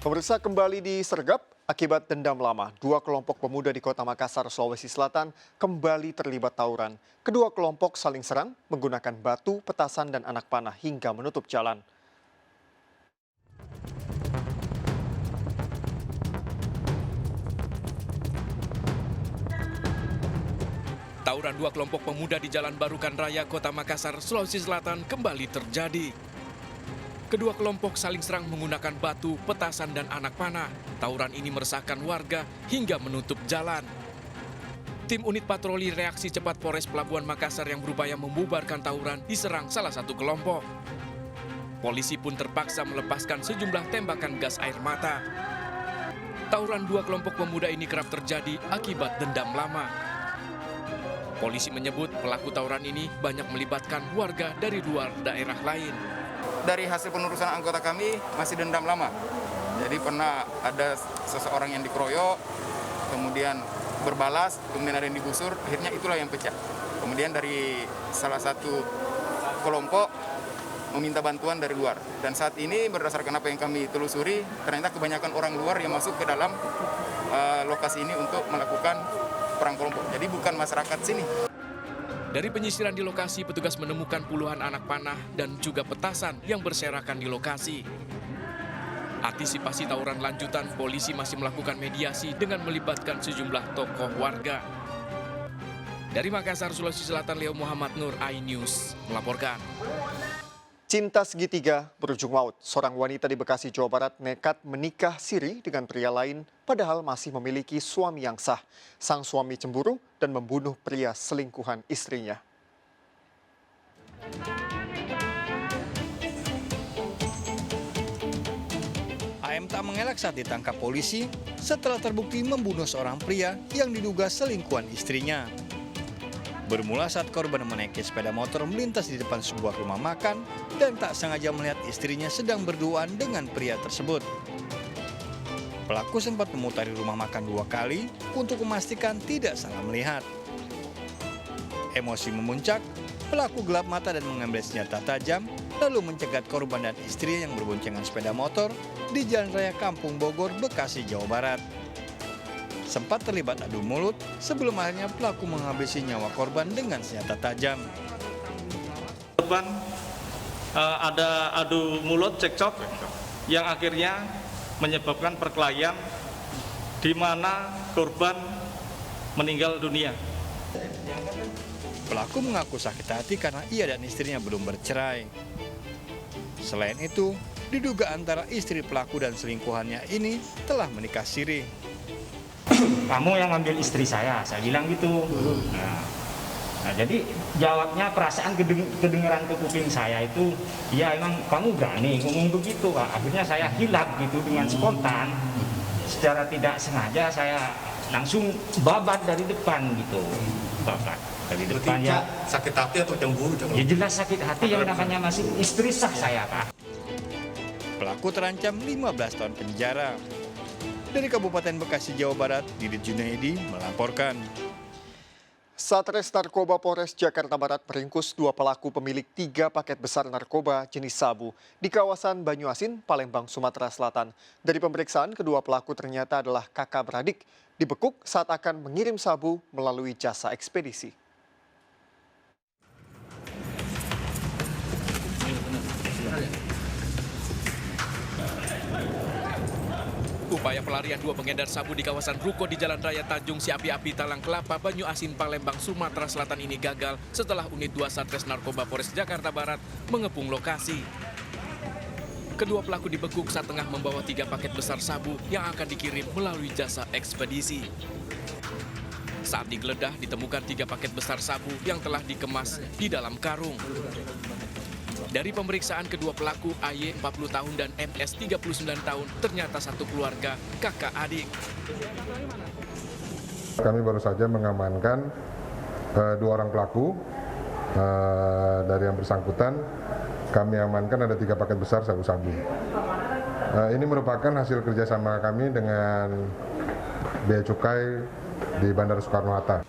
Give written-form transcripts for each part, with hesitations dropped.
Pemirsa, kembali disergap akibat dendam lama. Dua kelompok pemuda di Kota Makassar, Sulawesi Selatan kembali terlibat tawuran. Kedua kelompok saling serang menggunakan batu, petasan, dan anak panah hingga menutup jalan. Tawuran dua kelompok pemuda di Jalan Barukan Raya, Kota Makassar, Sulawesi Selatan kembali terjadi. Kedua kelompok saling serang menggunakan batu, petasan, dan anak panah. Tawuran ini meresahkan warga hingga menutup jalan. Tim unit patroli reaksi cepat Polres Pelabuhan Makassar yang berupaya membubarkan tawuran diserang salah satu kelompok. Polisi pun terpaksa melepaskan sejumlah tembakan gas air mata. Tawuran dua kelompok pemuda ini kerap terjadi akibat dendam lama. Polisi menyebut pelaku tawuran ini banyak melibatkan warga dari luar daerah lain. Dari hasil penelusuran anggota kami masih dendam lama. Jadi pernah ada seseorang yang dikeroyok, kemudian berbalas, kemudian ada yang digusur, akhirnya itulah yang pecah. Kemudian dari salah satu kelompok meminta bantuan dari luar. Dan saat ini berdasarkan apa yang kami telusuri, ternyata kebanyakan orang luar yang masuk ke dalam lokasi ini untuk melakukan perang kelompok. Jadi bukan masyarakat sini. Dari penyisiran di lokasi, petugas menemukan puluhan anak panah dan juga petasan yang berserakan di lokasi. Antisipasi tawuran lanjutan, polisi masih melakukan mediasi dengan melibatkan sejumlah tokoh warga. Dari Makassar, Sulawesi Selatan, Leo Muhammad Nur, iNews melaporkan. Cinta segitiga berujung maut. Seorang wanita di Bekasi, Jawa Barat nekat menikah siri dengan pria lain padahal masih memiliki suami yang sah. Sang suami cemburu dan membunuh pria selingkuhan istrinya. AM tak mengelak saat ditangkap polisi setelah terbukti membunuh seorang pria yang diduga selingkuhan istrinya. Bermula saat korban menaiki sepeda motor melintas di depan sebuah rumah makan dan tak sengaja melihat istrinya sedang berduaan dengan pria tersebut. Pelaku sempat memutari rumah makan 2 kali untuk memastikan tidak salah melihat. Emosi memuncak, pelaku gelap mata dan mengambil senjata tajam lalu mencegat korban dan istrinya yang berboncengan sepeda motor di Jalan Raya Kampung Bogor, Bekasi, Jawa Barat. Sempat terlibat adu mulut sebelum akhirnya pelaku menghabisi nyawa korban dengan senjata tajam. Korban ada adu mulut cekcok yang akhirnya menyebabkan perkelahian di mana korban meninggal dunia. Pelaku mengaku sakit hati karena ia dan istrinya belum bercerai. Selain itu, diduga antara istri pelaku dan selingkuhannya ini telah menikah siri. Kamu yang ambil istri saya bilang gitu. Nah, jadi jawabnya perasaan kedengeran ke kuping saya itu, ya emang kamu berani ngomong begitu, Kak. Akhirnya saya hilap gitu dengan spontan, secara tidak sengaja saya langsung babat dari depan gitu, babat dari depan. Ya sakit hati atau cemburu? Ya jelas sakit hati, yang namanya masih istri sah saya, Pak. Pelaku terancam 15 tahun penjara. Dari Kabupaten Bekasi, Jawa Barat, Didit Junaidi melaporkan. Satres Narkoba Polres Jakarta Barat meringkus 2 pelaku pemilik 3 paket besar narkoba jenis sabu di kawasan Banyuasin, Palembang, Sumatera Selatan. Dari pemeriksaan, kedua pelaku ternyata adalah kakak beradik, dibekuk saat akan mengirim sabu melalui jasa ekspedisi. Upaya pelarian 2 pengedar sabu di kawasan ruko di Jalan Raya Tanjung Siapi-Api, Talang Kelapa, Banyuasin, Palembang, Sumatera Selatan ini gagal setelah unit 2 Satres Narkoba Polres Jakarta Barat mengepung lokasi. Kedua pelaku dibekuk saat tengah membawa 3 paket besar sabu yang akan dikirim melalui jasa ekspedisi. Saat digeledah ditemukan 3 paket besar sabu yang telah dikemas di dalam karung. Dari pemeriksaan kedua pelaku, AY 40 tahun dan MS 39 tahun ternyata satu keluarga kakak adik. Kami baru saja mengamankan 2 orang pelaku dari yang bersangkutan. Kami amankan ada 3 paket besar sabu-sabu. Ini merupakan hasil kerjasama kami dengan Bea Cukai di Bandara Soekarno-Hatta.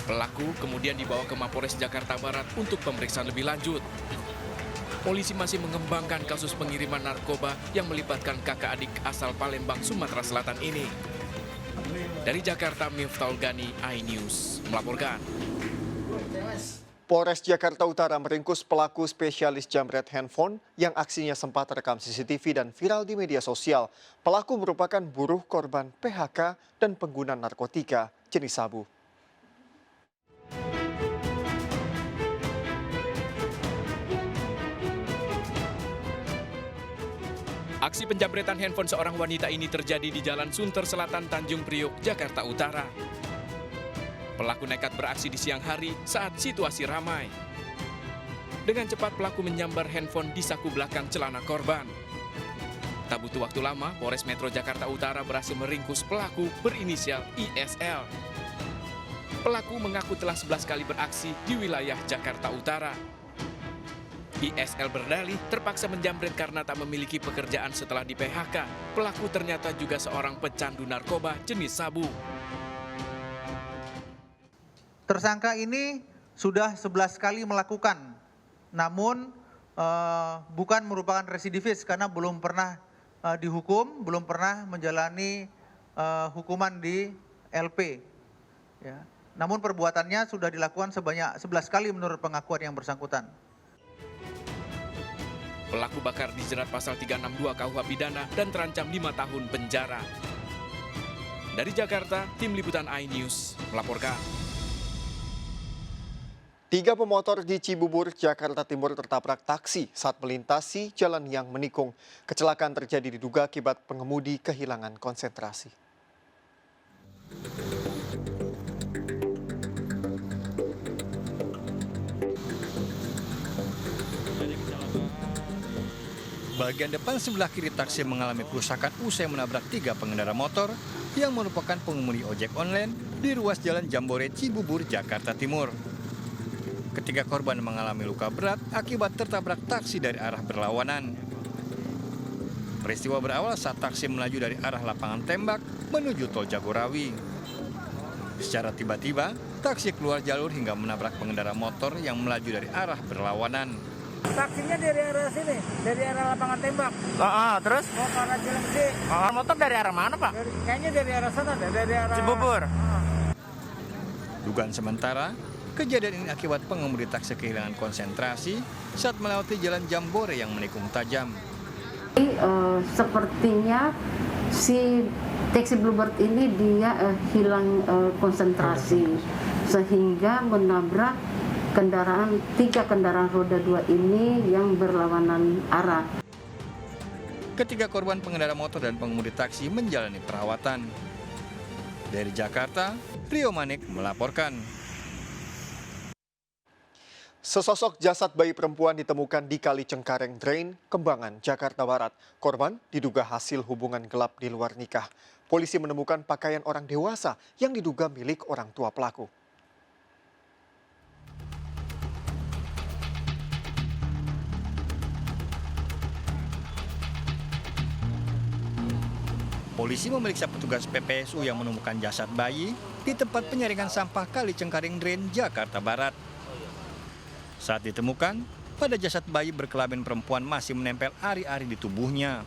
Pelaku kemudian dibawa ke Mapolres Jakarta Barat untuk pemeriksaan lebih lanjut. polisi masih mengembangkan kasus pengiriman narkoba yang melibatkan kakak adik asal Palembang, Sumatera Selatan ini. Dari Jakarta, Miftahul Gani, iNews melaporkan. Polres Jakarta Utara meringkus pelaku spesialis jamret handphone yang aksinya sempat terekam CCTV dan viral di media sosial. Pelaku merupakan buruh korban PHK dan pengguna narkotika jenis sabu. Aksi penjamretan handphone seorang wanita ini terjadi di Jalan Sunter Selatan, Tanjung Priok, Jakarta Utara. Pelaku nekat beraksi di siang hari saat situasi ramai. Dengan cepat pelaku menyambar handphone di saku belakang celana korban. Tak butuh waktu lama, Polres Metro Jakarta Utara berhasil meringkus pelaku berinisial ISL. Pelaku mengaku telah 11 kali beraksi di wilayah Jakarta Utara. ISL berdalih terpaksa menjamret karena tak memiliki pekerjaan setelah di PHK. Pelaku ternyata juga seorang pecandu narkoba jenis sabu. Tersangka ini sudah 11 kali melakukan, namun bukan merupakan residivis karena belum pernah dihukum, belum pernah menjalani hukuman di LP. Ya. Namun perbuatannya sudah dilakukan sebanyak 11 kali menurut pengakuan yang bersangkutan. Pelaku bakar dijerat pasal 362 KUH pidana dan terancam 5 tahun penjara. Dari Jakarta, tim liputan iNews melaporkan. 3 pemotor di Cibubur, Jakarta Timur tertabrak taksi saat melintasi jalan yang menikung. Kecelakaan terjadi diduga akibat pengemudi kehilangan konsentrasi. Bagian depan sebelah kiri taksi mengalami kerusakan usai menabrak 3 pengendara motor yang merupakan pengemudi ojek online di ruas Jalan Jambore, Cibubur, Jakarta Timur. Ketiga korban mengalami luka berat akibat tertabrak taksi dari arah berlawanan. Peristiwa berawal saat taksi melaju dari arah lapangan tembak menuju tol Jagorawi. Secara tiba-tiba, taksi keluar jalur hingga menabrak pengendara motor yang melaju dari arah berlawanan. Taksinya dari arah sini, dari arah lapangan tembak. Terus? Mau ke arah Cilengsi. Motor dari arah mana, Pak? Kayaknya dari arah sana, dari arah Cibubur. Dugaan sementara, kejadian ini akibat pengemudi taksi kehilangan konsentrasi saat melewati jalan Jambore yang menikung tajam. Sepertinya si taksi Bluebird ini dia hilang konsentrasi sehingga menabrak 3 kendaraan roda 2 ini yang berlawanan arah. Ketiga korban pengendara motor dan pengemudi taksi menjalani perawatan. Dari Jakarta, Rio Manik melaporkan. Sesosok jasad bayi perempuan ditemukan di Kali Cengkareng Drain, Kembangan, Jakarta Barat. Korban diduga hasil hubungan gelap di luar nikah. Polisi menemukan pakaian orang dewasa yang diduga milik orang tua pelaku. Polisi memeriksa petugas PPSU yang menemukan jasad bayi di tempat penyaringan sampah Kali Cengkareng Drain, Jakarta Barat. Saat ditemukan, pada jasad bayi berkelamin perempuan masih menempel ari-ari di tubuhnya.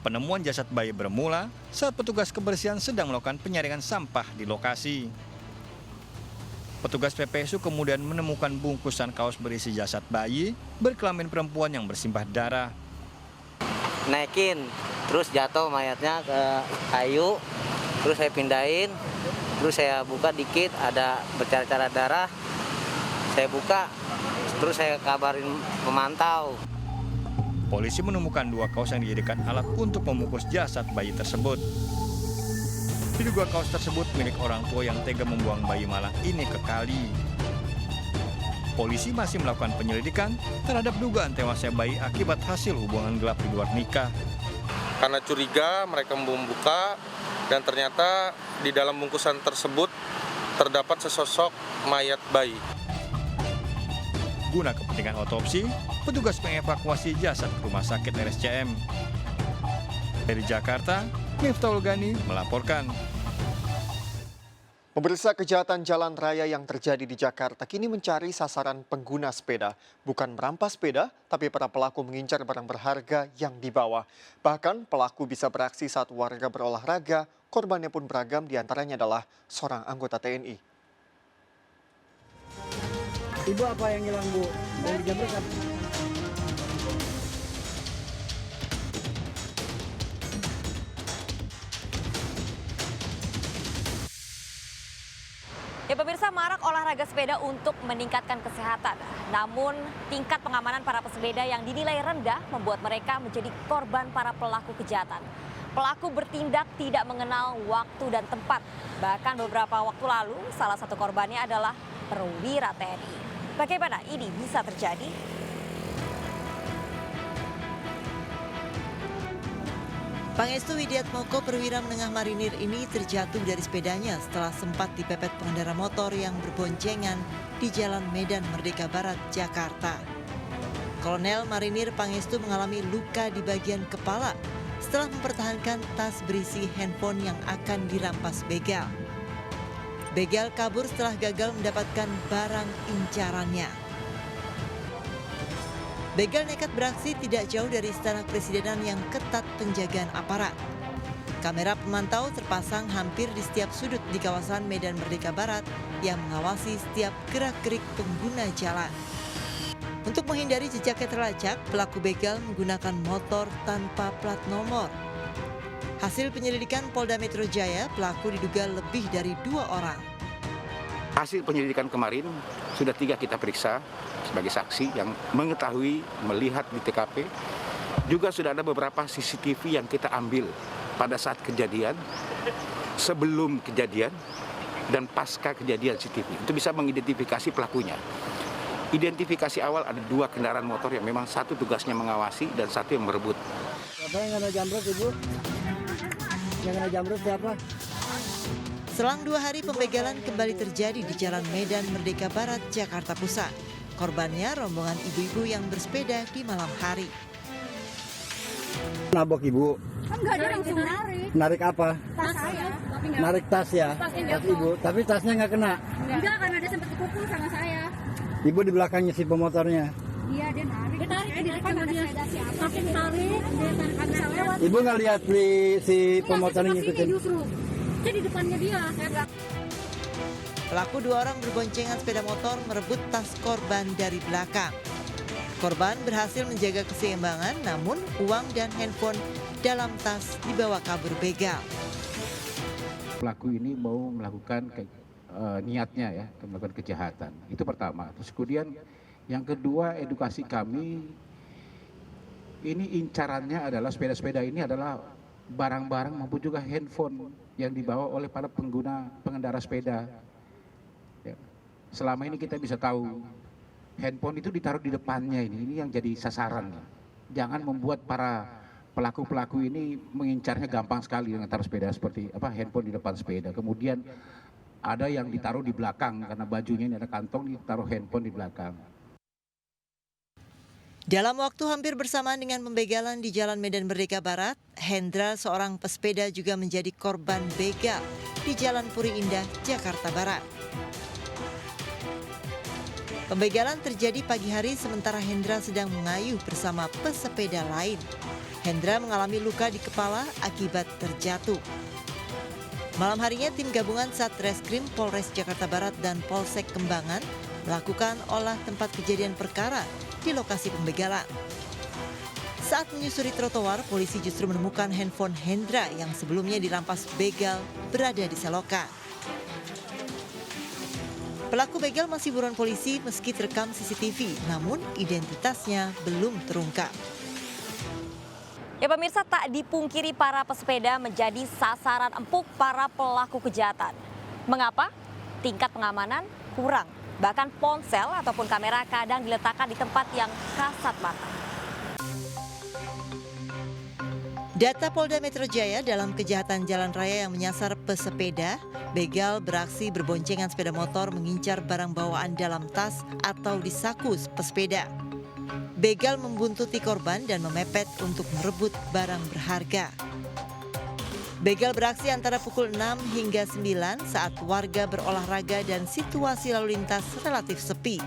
Penemuan jasad bayi bermula saat petugas kebersihan sedang melakukan penyaringan sampah di lokasi. Petugas PPSU kemudian menemukan bungkusan kaos berisi jasad bayi berkelamin perempuan yang bersimbah darah. Naikin, terus jatuh mayatnya ke kayu, terus saya pindahin, terus saya buka dikit, ada bercara-cara darah, saya buka, terus saya kabarin pemantau. Polisi menemukan 2 kaos yang dijadikan alat untuk membungkus jasad bayi tersebut. Diduga kaos tersebut milik orang tua yang tega membuang bayi malang ini ke kali. Polisi masih melakukan penyelidikan terhadap dugaan tewasnya bayi akibat hasil hubungan gelap di luar nikah. Karena curiga, mereka membuka dan ternyata di dalam bungkusan tersebut terdapat sesosok mayat bayi. Guna kepentingan otopsi, petugas mengevakuasi jasad ke rumah sakit RSCM. Dari Jakarta, Miftahul Gani melaporkan. Pemirsa, kejahatan jalan raya yang terjadi di Jakarta kini mencari sasaran pengguna sepeda. Bukan merampas sepeda, tapi para pelaku mengincar barang berharga yang dibawa. Bahkan pelaku bisa beraksi saat warga berolahraga, korbannya pun beragam, diantaranya adalah seorang anggota TNI. Ibu apa yang hilang, Bu? Dari Jamret apa? Ya pemirsa, marak olahraga sepeda untuk meningkatkan kesehatan. Namun tingkat pengamanan para pesepeda yang dinilai rendah membuat mereka menjadi korban para pelaku kejahatan. Pelaku bertindak tidak mengenal waktu dan tempat. Bahkan beberapa waktu lalu salah satu korbannya adalah perwira TNI. Bagaimana ini bisa terjadi? Pangestu Widiatmoko, perwira menengah marinir ini terjatuh dari sepedanya setelah sempat dipepet pengendara motor yang berboncengan di Jalan Medan Merdeka Barat, Jakarta. Kolonel Marinir Pangestu mengalami luka di bagian kepala setelah mempertahankan tas berisi handphone yang akan dirampas begal. Begal kabur setelah gagal mendapatkan barang incarannya. Begal nekat beraksi tidak jauh dari Istana Kepresidenan yang ketat penjagaan aparat. Kamera pemantau terpasang hampir di setiap sudut di kawasan Medan Merdeka Barat yang mengawasi setiap gerak-gerik pengguna jalan. Untuk menghindari jejaknya terlacak, pelaku begal menggunakan motor tanpa plat nomor. Hasil penyelidikan Polda Metro Jaya, pelaku diduga lebih dari 2 orang. Hasil penyelidikan kemarin sudah 3 kita periksa sebagai saksi yang mengetahui, melihat di TKP. Juga sudah ada beberapa CCTV yang kita ambil pada saat kejadian, sebelum kejadian, dan pasca kejadian CCTV. Itu bisa mengidentifikasi pelakunya. Identifikasi awal ada 2 kendaraan motor yang memang satu tugasnya mengawasi dan satu yang merebut. Siapa yang kena jamret, Ibu? Yang kena jamret siapa? Selang 2 hari pembegalan kembali terjadi di Jalan Medan Merdeka Barat, Jakarta Pusat. Korbannya rombongan ibu-ibu yang bersepeda di malam hari. Nabok Ibu? Enggak, dia langsung narik. Narik apa? Tas saya. Narik tas ya? Tas Ibu, tapi tasnya nggak kena? Enggak, karena dia sempat dipukul sama saya. Ibu di belakangnya si pemotornya? Iya, dia narik. Dia tarik di depan dia. Saking tarik, dia tarik lewat. Ibu nggak lihat si pemotornya ngikutin? Justru. Dia di depannya dia. Pelaku 2 orang berboncengan sepeda motor merebut tas korban dari belakang. Korban berhasil menjaga keseimbangan, namun uang dan handphone dalam tas dibawa kabur begal. Pelaku ini mau melakukan niatnya ya, melakukan kejahatan. Itu pertama. Terus kemudian yang kedua, edukasi kami ini incarannya adalah sepeda-sepeda ini adalah barang-barang maupun juga handphone yang dibawa oleh para pengendara sepeda. Ya. Selama ini kita bisa tahu handphone itu ditaruh di depannya, ini yang jadi sasaran. Jangan membuat para pelaku-pelaku ini mengincarnya gampang sekali dengan taruh sepeda seperti handphone di depan sepeda. Kemudian ada yang ditaruh di belakang karena bajunya ini ada kantong, ditaruh handphone di belakang. Dalam waktu hampir bersamaan dengan pembegalan di Jalan Medan Merdeka Barat, Hendra, seorang pesepeda, juga menjadi korban begal di Jalan Puri Indah, Jakarta Barat. Pembegalan terjadi pagi hari sementara Hendra sedang mengayuh bersama pesepeda lain. Hendra mengalami luka di kepala akibat terjatuh. Malam harinya tim gabungan Satreskrim Polres Jakarta Barat dan Polsek Kembangan melakukan olah tempat kejadian perkara di lokasi pembegalan. Saat menyusuri trotoar, polisi justru menemukan handphone Hendra yang sebelumnya dirampas begal berada di selokan. Pelaku begal masih buron polisi meski terekam CCTV, namun identitasnya belum terungkap. Ya pemirsa, tak dipungkiri para pesepeda menjadi sasaran empuk para pelaku kejahatan. Mengapa? Tingkat pengamanan kurang. Bahkan ponsel ataupun kamera kadang diletakkan di tempat yang kasat mata. Data Polda Metro Jaya, dalam kejahatan jalan raya yang menyasar pesepeda, begal beraksi berboncengan sepeda motor mengincar barang bawaan dalam tas atau di saku pesepeda. Begal membuntuti korban dan memepet untuk merebut barang berharga. Begal beraksi antara pukul 6 hingga 9 saat warga berolahraga dan situasi lalu lintas relatif sepi.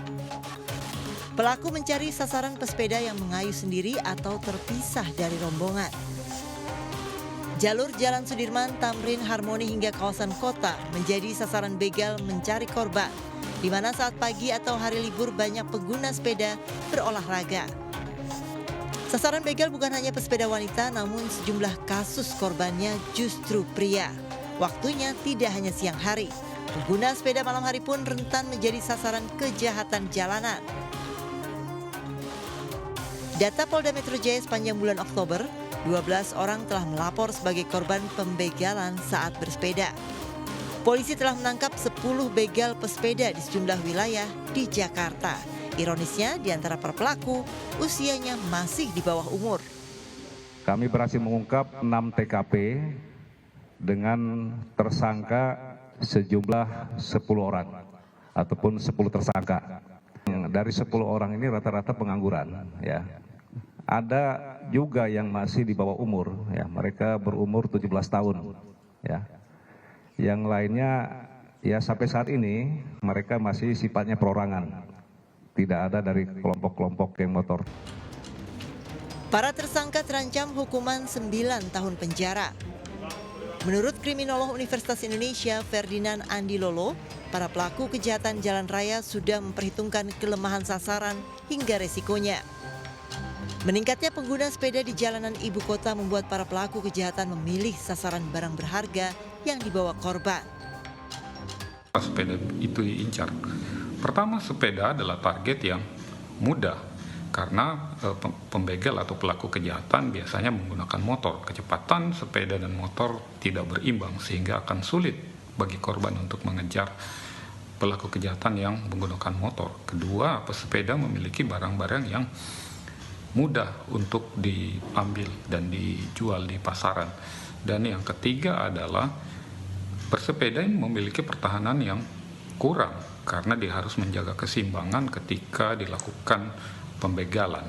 Pelaku mencari sasaran pesepeda yang mengayuh sendiri atau terpisah dari rombongan. Jalur Jalan Sudirman, Tamrin, Harmoni hingga kawasan kota menjadi sasaran begal mencari korban, di mana saat pagi atau hari libur banyak pengguna sepeda berolahraga. Sasaran begal bukan hanya pesepeda wanita, namun sejumlah kasus korbannya justru pria. Waktunya tidak hanya siang hari. Pengguna sepeda malam hari pun rentan menjadi sasaran kejahatan jalanan. Data Polda Metro Jaya sepanjang bulan Oktober, 12 orang telah melapor sebagai korban pembegalan saat bersepeda. Polisi telah menangkap 10 begal pesepeda di sejumlah wilayah di Jakarta. Ironisnya, di antara para pelaku, usianya masih di bawah umur. Kami berhasil mengungkap 6 TKP dengan tersangka sejumlah 10 orang ataupun 10 tersangka. Dari 10 orang ini rata-rata pengangguran, ya. Ada juga yang masih di bawah umur, ya. Mereka berumur 17 tahun, ya. Yang lainnya, ya sampai saat ini mereka masih sifatnya perorangan. Tidak ada dari kelompok-kelompok geng motor. Para tersangka terancam hukuman 9 tahun penjara. Menurut Kriminolog Universitas Indonesia Ferdinand Andi Lolo, para pelaku kejahatan jalan raya sudah memperhitungkan kelemahan sasaran hingga resikonya. Meningkatnya pengguna sepeda di jalanan ibu kota membuat para pelaku kejahatan memilih sasaran barang berharga yang dibawa korban. Sepeda itu diincar. Pertama, sepeda adalah target yang mudah karena pembegal atau pelaku kejahatan biasanya menggunakan motor. Kecepatan sepeda dan motor tidak berimbang sehingga akan sulit bagi korban untuk mengejar pelaku kejahatan yang menggunakan motor. Kedua, pesepeda memiliki barang-barang yang mudah untuk diambil dan dijual di pasaran. Dan yang ketiga adalah pesepeda memiliki pertahanan yang kurang karena dia harus menjaga keseimbangan ketika dilakukan pembegalan.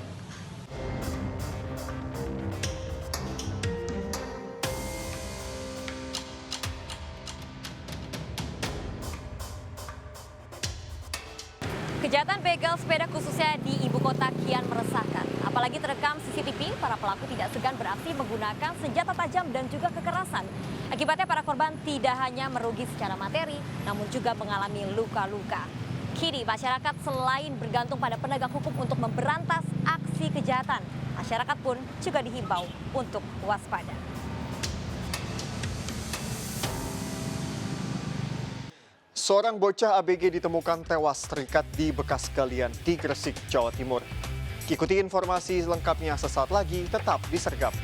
Kejahatan begal sepeda khususnya di ibu kota kian meresahkan. Apalagi terekam CCTV, para pelaku tidak segan beraksi menggunakan senjata tajam dan juga kekerasan. Akibatnya para korban tidak hanya merugi secara materi, namun juga mengalami luka-luka. Kini masyarakat selain bergantung pada penegak hukum untuk memberantas aksi kejahatan, masyarakat pun juga dihimbau untuk waspada. Seorang bocah ABG ditemukan tewas terikat di bekas galian di Gresik, Jawa Timur. Ikuti informasi lengkapnya sesaat lagi, tetap di Sergap.